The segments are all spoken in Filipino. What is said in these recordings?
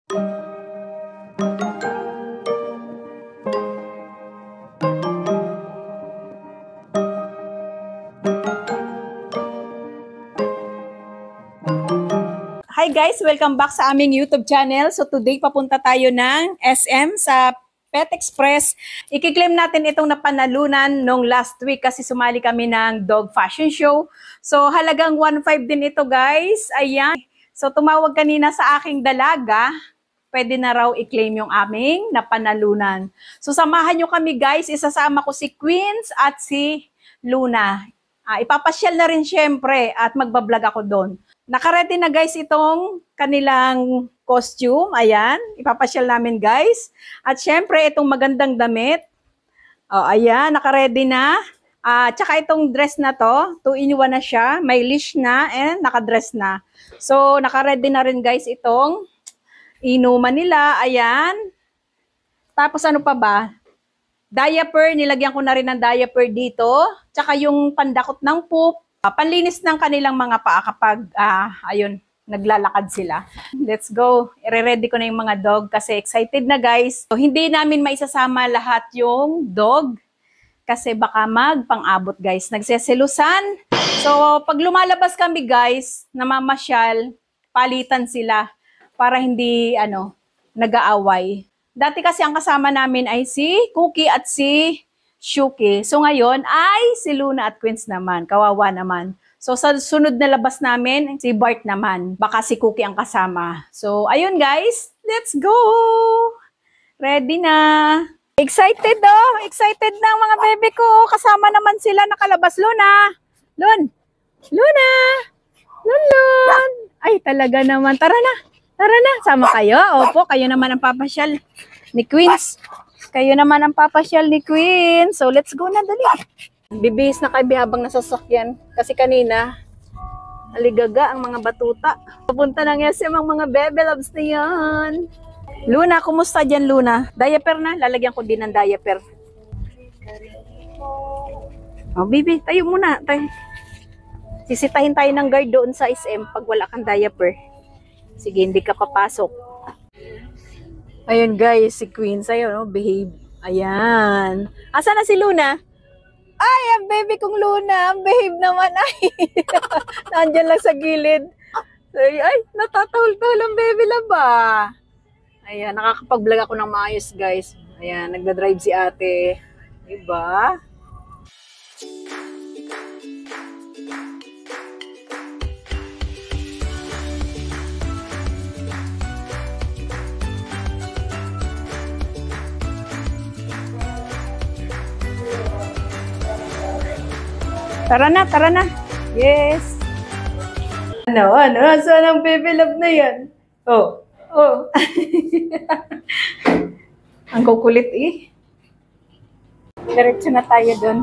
Hi guys! Welcome back sa aming YouTube channel. So today papunta tayo ng SM sa Pet Express. Ikiklaim natin itong napanalunan nung last week kasi sumali kami ng dog fashion show. So halagang 1.5 din ito guys. Ayan. So tumawag kanina sa aking dalaga. Pwede na raw i-claim yung aming napanalunan. So samahan nyo kami guys. Isasama ko si Queens at si Luna. Ipapasyal na rin syempre at magbablog ako doon. Nakaready na guys itong kanilang costume. Ayan, ipapasyal namin guys. At syempre itong magandang damit. Ayan, nakaready na. Tsaka itong dress na to, 2-in-1 na siya. May leash na and nakadress na. So nakaready na rin guys itong inuman nila. Ayan. Tapos ano pa ba? Diaper, nilagyan ko na rin ng diaper dito. Tsaka yung pandakot ng poop. Panlinis ng kanilang mga paa kapag, ayun, naglalakad sila. Let's go. I-ready ko na yung mga dog kasi excited na guys. So, hindi namin maisasama lahat yung dog kasi baka magpang-abot guys. Nagseselusan. So, pag lumalabas kami guys, namamasyal, palitan sila para hindi, nag-aaway. Dati kasi ang kasama namin ay si Cookie at si Shuki. So ngayon ay si Luna at Queens naman. Kawawa naman. So sa sunod na labas namin, si Bart naman. Baka si Cookie ang kasama. So ayun guys, let's go! Ready na! Excited oh! Excited na ang mga bebe ko. Kasama naman sila nakalabas. Luna! Lun! Luna! Lun! Ay talaga naman. Tara na! Tara na! Sama kayo. Opo, kayo naman ang papasyal ni Queens. Kayo naman ang papasyal ni Queen. So, let's go na, dali. Bibihis na kayo habang nasasakyan. Kasi kanina, aligaga ang mga batuta. Papunta ng SM ang mga bebe loves na yan. Luna, kumusta dyan, Luna? Diaper na? Lalagyan ko din ng diaper. Bibi, tayo muna. Sisitahin tayo ng guard doon sa SM pag wala kang diaper. Sige, hindi ka papasok. Ayun guys, si Queen sa'yo, behave. Ayan. Asa na si Luna? Ay, ang baby kong Luna. Ang behave naman. Ay, nandyan lang sa gilid. Ay, natatahol-tahol ang baby laba. Ayan, nakakapag-vlog ako ng maayos guys. Ayan, nagda-drive si ate. Diba? Tara na, tara na. Yes. Ano? Saan ang baby love na yan? Oh. Ang kukulit eh. Diretso na tayo doon.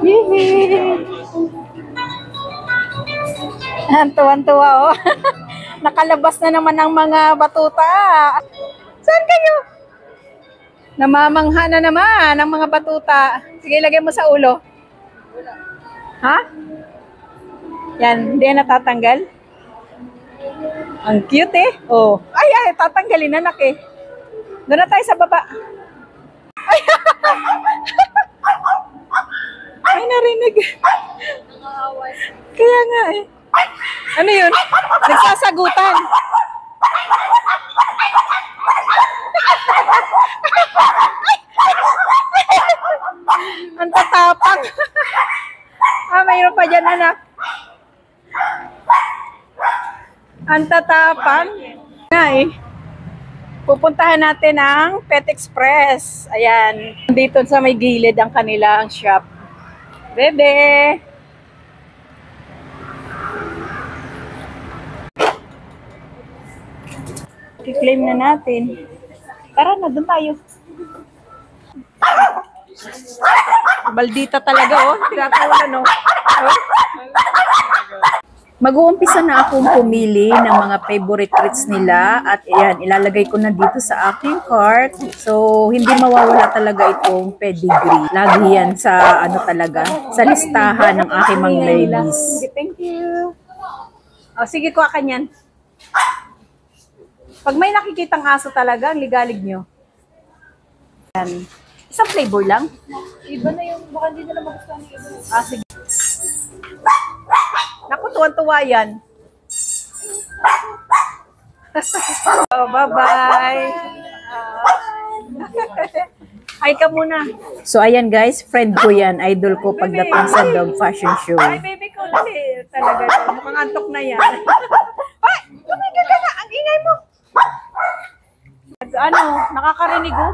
Yehey! Tuwan-tuwa oh. Nakalabas na naman ang mga batuta. Saan kayo? Namamangha na naman ang mga batuta. Sige, ilagay mo sa ulo. Ha? Yan, hindi na natatanggal. Ang cute eh. Oh. Ay, tatanggalin na nak eh. Doon na tayo sa baba. Ay, ay narinig. Kaya nga eh. Ano yun? Nagsasagutan. Ang tatapang. Mayroon pa dyan anak. Ang tatapang. Nga eh. Pupuntahan natin ang Pet Express. Ayan. Dito sa may gilid ang kanilang shop. Bebe! I-claim na natin. Tara na, doon tayo. Baldita talaga, oh. Tinatawalan, oh. Mag-uumpisa na akong pumili ng mga favorite treats nila at ayan, ilalagay ko na dito sa aking cart. So, hindi mawawala talaga itong pedigree. Lagi yan sa talaga, sa listahan ng aking mga babies. Thank you. Oh, sige, kuha ka niyan. Pag may nakikitang aso talaga, ang ligalig nyo. Yan. Isang flavor lang? Iba na yung, baka hindi nila magustuhan yung iba. Ah, sige. Naku, tuwan-tuwa yan. Oh, bye-bye. Hi ka muna. So, ayan guys, friend ko yan. Idol ko pagdating sa dog fashion show. Ay, baby ko, dali. Talaga. Mukhang antok na yan. Ay, tumigil ka na. Ang ingay mo. Ano, nakakarinig oh.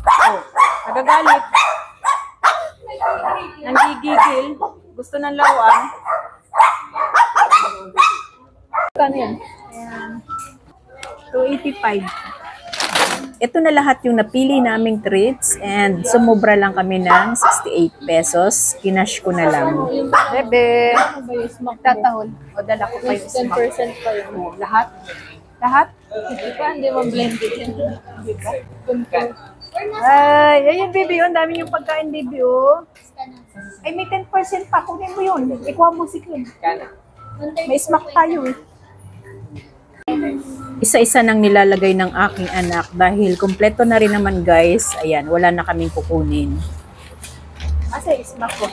Oh, nagagalit. Nanggigigil. Gusto ng laruan. Kano yan? 285. Ito na lahat yung napili naming treats and sumubra lang kami ng 68 pesos. Kinash ko na lang. Bebe, Ano ba yung smack mo? tatahol. O, dala ko pa yung Mas 10% smack. pa yun. O, lahat? Lahat? Di ba? Hindi mo blended yan. Di ba? Ay, ayun, baby. Ang dami yung pagkain, baby, oh. Ay, may 10% pa. Kunin mo yun. Ikuha mo si Kim. May smack tayo, eh. Isa-isa nang nilalagay ng aking anak dahil kumpleto na rin naman, guys. Ayan, wala na kaming kukunin. Asa smack ko?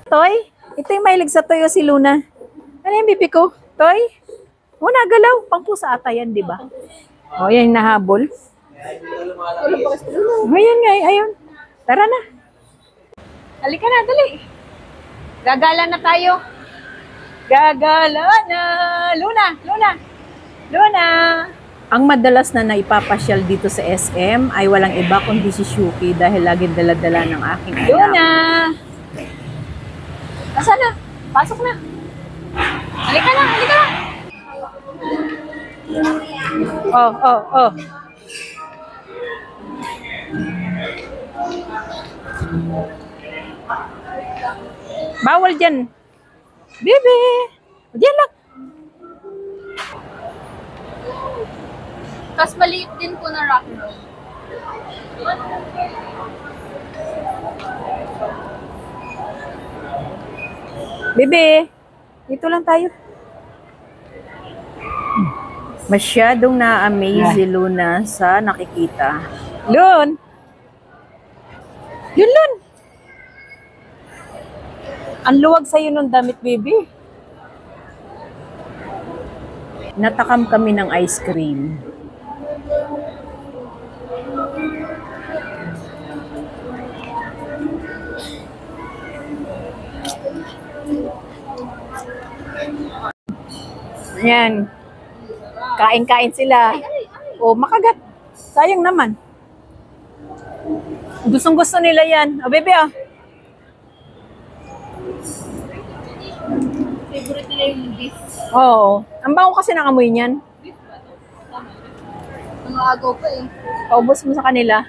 Toy? Ito yung mahilig sa toy o si Luna. Ano yung bibi ko? Toy? Muna, galaw. Pangpusa ata yan, di ba? O, yan yung nahabol. Ayan nga, ayun. Tara na. Halika na, dali. Gagala na tayo. Gagala na. Luna, Luna, Luna. Ang madalas na naipapasyal dito sa SM ay walang iba kundi si Shuki dahil laging dala-dala ng aking anak. Luna! Nasaan na? Pasok na. Halika na, halika na. Oh, oh, oh. Bawal dyan. Bebe! Diyan lang. Tapos maliit din po na rock roll. Bebe, dito lang tayo. Masyadong na-amaze si Luna sa nakikita. Lun! Yun, Lun! Ang luwag sa'yo nung damit, baby. Natakam kami ng ice cream. Ayan. Kain-kain sila. O, makagat. Sayang naman. Gustong-gusto nila yan. O, bebe, ah. Favorite nila yung beef. Oo. Ang bango kasi ng amoy niyan. Beef ba ito? Tama. Ang agaw pa eh. Paubos mo sa kanila.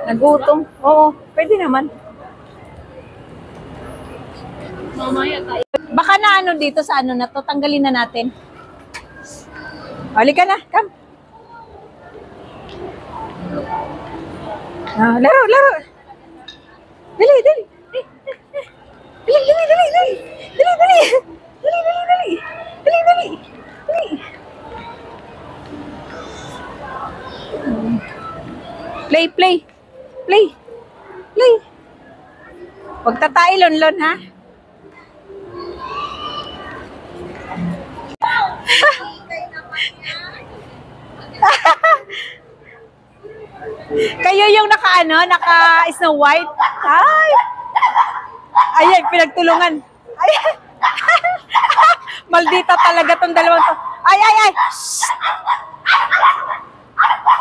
Nagutom. Oo, pwede naman. Mamaya tayo. Baka na ano dito sa ano na to, tanggalin na natin. Halika na, come. Ah, laro, laro. Dali, dali. Dali, dali, dali, dali. Dali, dali. Dali, dali, dali. Dali, dali. Dali. Play, play. Play. Play. Huwag tatailon-lon, ha? Kayo yung naka Snow White. Ay! Ayan, pinagtulungan. Ay! Maldita talaga tong dalawang to. Ay, ay, ay!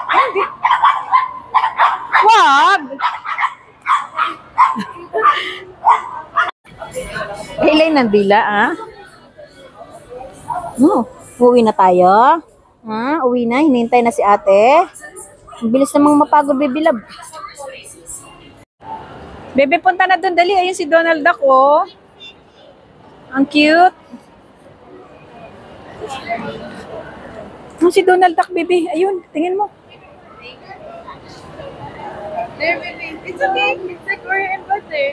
Hindi. Wag! Hilay ng dila, ah. Uwi na tayo. Uwi na. Hinintay na si ate. Ang bilis namang mapagod, baby love. Bebe, punta na doon. Dali. Ayun si Donald Duck, oh. Ang cute. Si Donald Duck, baby. Ayun, tingin mo. There, baby. It's okay. It's like we're in butter.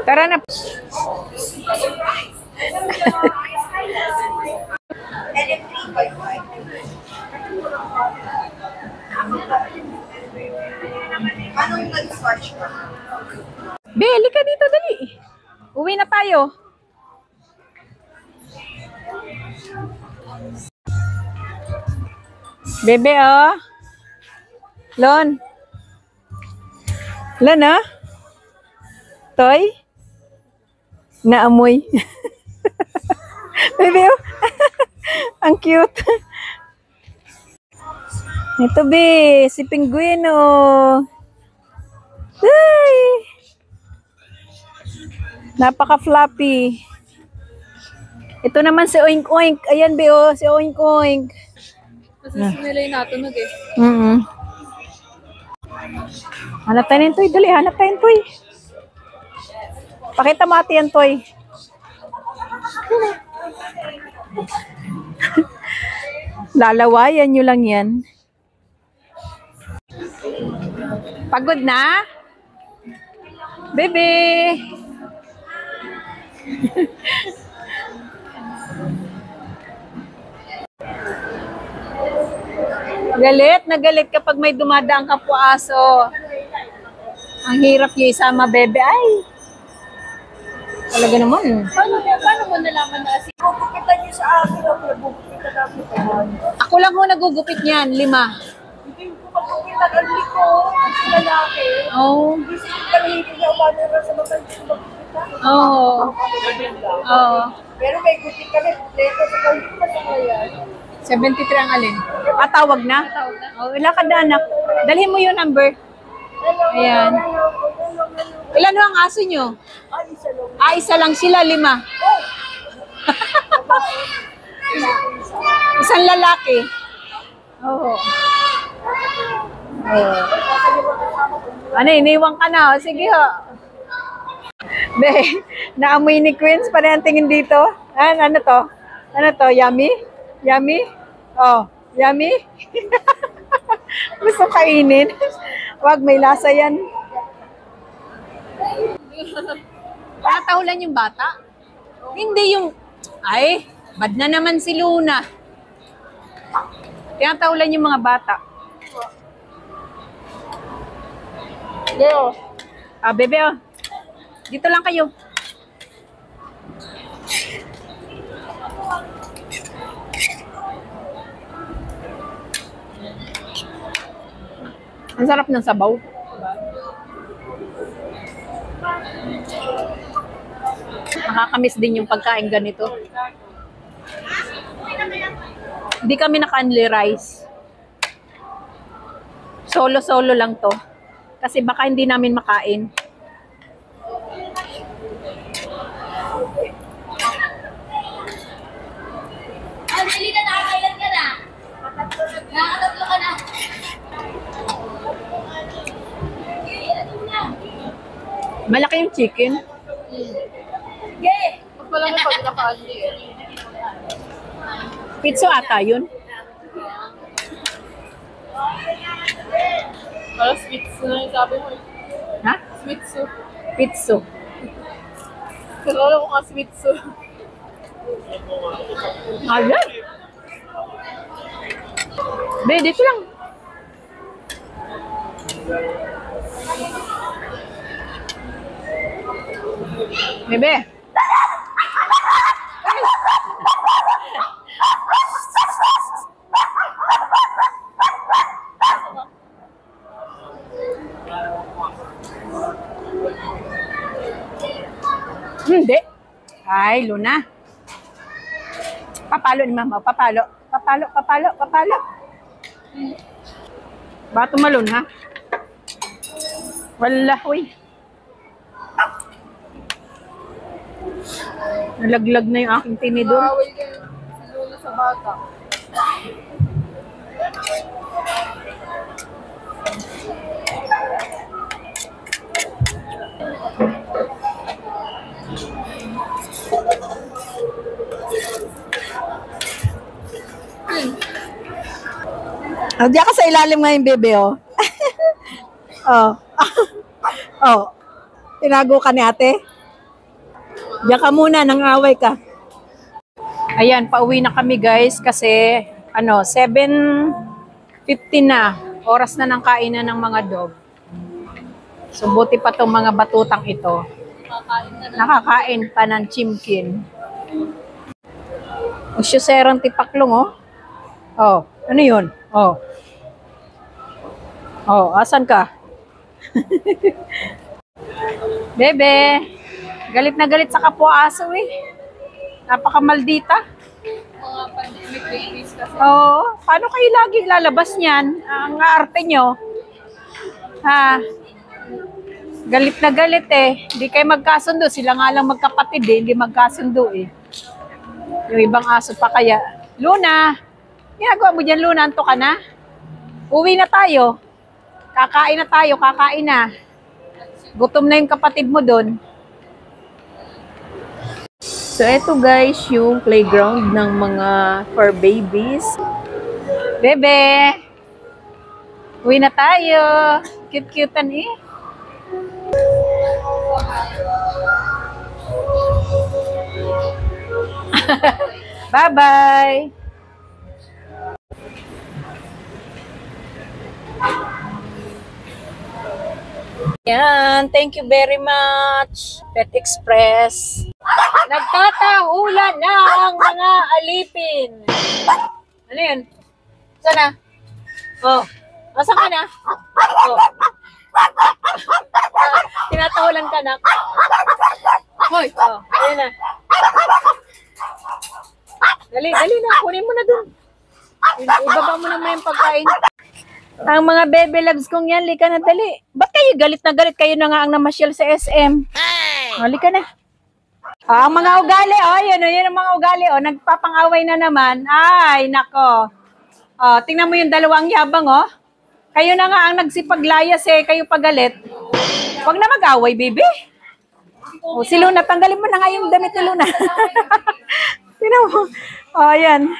Tara na. Anong nag-search ka? Beli ka dito, dali. Uwi na tayo. Bebe, oh. Lon. Lon, ah. Toy. Naamoy. Bebe, oh. Ang cute. Ito, be. Si Penguin, oh. Ay. Napaka-floppy. Ito naman si Oink Oink. Ayan, be, oh. Si Oink Oink. Kasi sinilay natunog eh. Hanap tayo ng toy. Dali, hanap tayo ng toy. Pakita mo ate yan, toy. Lalawayan nyo lang yan. Pagod na? Bebe! Galit na galit kapag may dumadaang kapwa-aso. Ang hirap yung isama, bebe. Ay! Talaga naman. Paano mo nalaman na si Kukupitan niyo sa akin o nagugupitan namin? Ako lang ho nagugupit niyan, 5. Hindi ko magkupitan ang liko. Ang lalaki. Oh. Hindi siya kalitin niya umanira sa mga magkupitan. Oo. Oo. Pero may gupit kami. Leko sa kalitin sa ngayon. 73 ang alin. Tawag na? Oh, ilakad na anak. Dalhin mo yung number. Ayan. Ilan ho ang aso nyo? Isa lang sila, 5. Isang lalaki. Oo. Oh. Ano, iniwan ka na. O, sige ho. Be, naamoy ni Queens. Paano ang tingin dito? Ano to? Ano to? Yummy? Yummy? Oh, yummy? Gusto kainin? Wag, may lasa yan. Tinatahulan yung bata? Hindi yung... Ay, bad na naman si Luna. Tinatahulan yung mga bata. Leo. Bebe, oh. Dito lang kayo. Ang sarap ng sabaw. Nakakamiss din yung pagkain ganito. Hindi kami naka-only rice. Solo-solo lang to. Kasi baka hindi namin makain. Dali na, nakakailan ka na. Nakakatatlo ka na. Malaki yung chicken. Sige! Mas malaki pag naka-only eh. Pizza ata yun. Parang sweet soup na yung sabi mo eh. Ha? Sweet soup. Pizza. Pero alam ko nga sweet soup. Ayan. Be, dito lang. Bebe. Hindi. Ay, Luna. Papalo ni Mama. Papalo. Papalo, papalo, papalo. Baka tumalon, ha? Wala, uy. Nalaglag na yung aking tinidor. Nakaway ka si Luna sa bata. Oh, diyan ka sa ilalim nga yung bebe, oh. Oh. Oh. Tinago ka ni ate? Diyan ka muna, nang away ka. Ayan, pauwi na kami guys kasi 7:15 na. Oras na ng kainan ng mga dog. So buti pa tong mga batutang ito. Nakakain pa ng chimkin. Serang tipaklong oh. Oh, ano yun? Oh. Oh, asan ka? Bebe, galit na galit sa kapwa aso eh. Napakamaldita. Mga pandemic babies kasi. Oo, paano kayo lagi lalabas niyan? Ang arte nyo. Ha? Galit na galit eh. Hindi kayo magkasundo. Sila nga lang magkapatid eh. Hindi magkasundo eh. Yung ibang aso pa kaya. Luna, ginagawa mo dyan Luna? Anto ka na? Uwi na tayo. Kakain na tayo. Kakain na. Gutom na yung kapatid mo doon. So, eto guys, yung playground ng mga fur babies. Bebe! Uwi na tayo. Cute-cutean eh. Bye-bye! Yan, thank you very much, Pet Express. Nagtataulan na ang mga alipin. Ano yun? Sana? Oh, asan ka na? Oh. Tinatahulan ka na. Hoy, oh, ayun na. Dali, dali na. Kunin mo na dun. Ibaba mo naman yung pagkain. Ang mga baby loves kong yan, lika na dali. Ba't kayo galit na galit? Kayo na nga ang namasyal sa SM. Halika na. Ang mga ugali, yun ang mga ugali, nagpapang-away na naman. Ay, nako. Tingnan mo yung dalawang yabang, Kayo na nga ang nagsipaglayas kayo pagalit. Huwag na mag-away, baby. Si Luna, tanggalin mo na nga yung damit ni Luna. Tingnan mo. Ayan.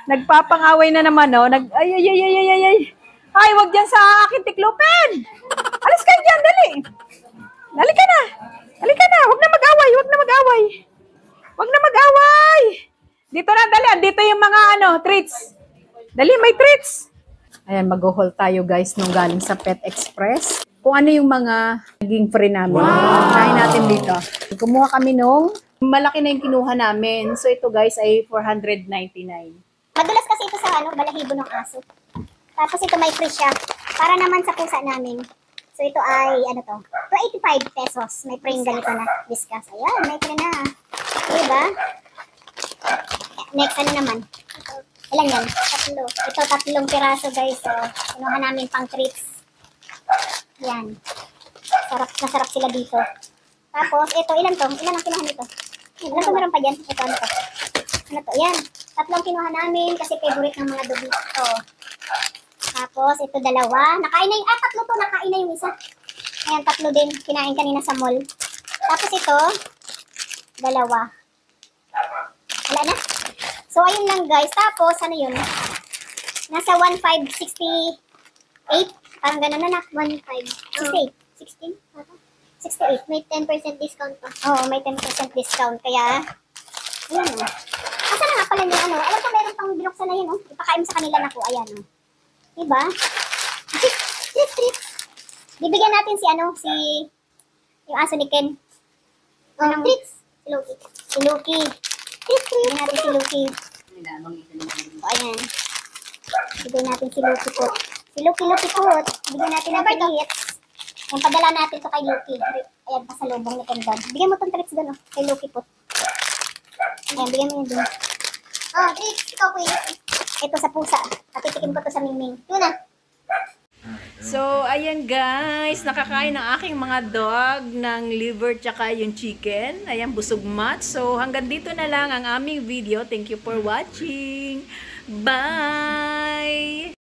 Nagpapang-away na naman, ay. Ay, wag dyan sa akin, tiklopin. Alis ka dyan, dali. Dali ka na. Dali ka na. Huwag na mag-away. Huwag na mag-away. Huwag na mag-away. Dito na, dali. Dito yung mga treats. Dali, may treats. Ayan, mag-haul tayo guys nung galing sa Pet Express. Kung ano yung mga naging free namin. Kain natin dito. Kumuha kami nung malaki na yung kinuha namin. So ito guys ay 499. Madulas kasi ito sa balahibo ng aso. Tapos ito may free siya. Para naman sa pusa namin. So ito ay, 285 pesos. May free ganito na. Discuss. Ayan, may free na. Diba? Next, naman? Ilan yan? Tatlo. Ito, 3 piraso guys. So, kinuha namin pang treats. Yan. Masarap sila dito. Tapos, ito, ilan to? Ilan ang kinuha nito? Ilan to meron pa dyan? Ito, ano to? Ano to? Yan. 3 kinuha namin kasi favorite ng mga dog ito. Tapos, ito 2. Nakain na yung, 3 to. Nakain na yung isa. Ayan, 3 din. Kinain kanina sa mall. Tapos ito, 2. Wala na. So, ayun lang guys. Tapos, ano yun? Nasa 1,568. Parang gano'n na 1,568. 16? 68. May 10% discount pa. Oo, may 10% discount. Kaya, ayun o. Asa na nga pala yung alam ko meron pang binuksan na yun Ipakain sa kanila na po. Ayan o. Diba? Treats. Bibigyan natin yung aso ni Ken. Treats. Si Loki. Bigyan natin si Loki. Ayan. Bigyan natin si Loki po. Si Loki po. Bigyan natin ng treats. Yung padala natin to kay Loki. Ayan, pasalubong ni Ken doon. Bigyan mo tong treats doon kay Loki po. Ayan, bigyan mo yun doon. Treats. Ikaw po yun. Ito sa pusa. Patitikim ko to sa Mingming. Yun na. So, ayan guys, nakakain ng aking mga dog ng liver tsaka yung chicken. Ayan, busog match. So, hanggang dito na lang ang aming video. Thank you for watching. Bye!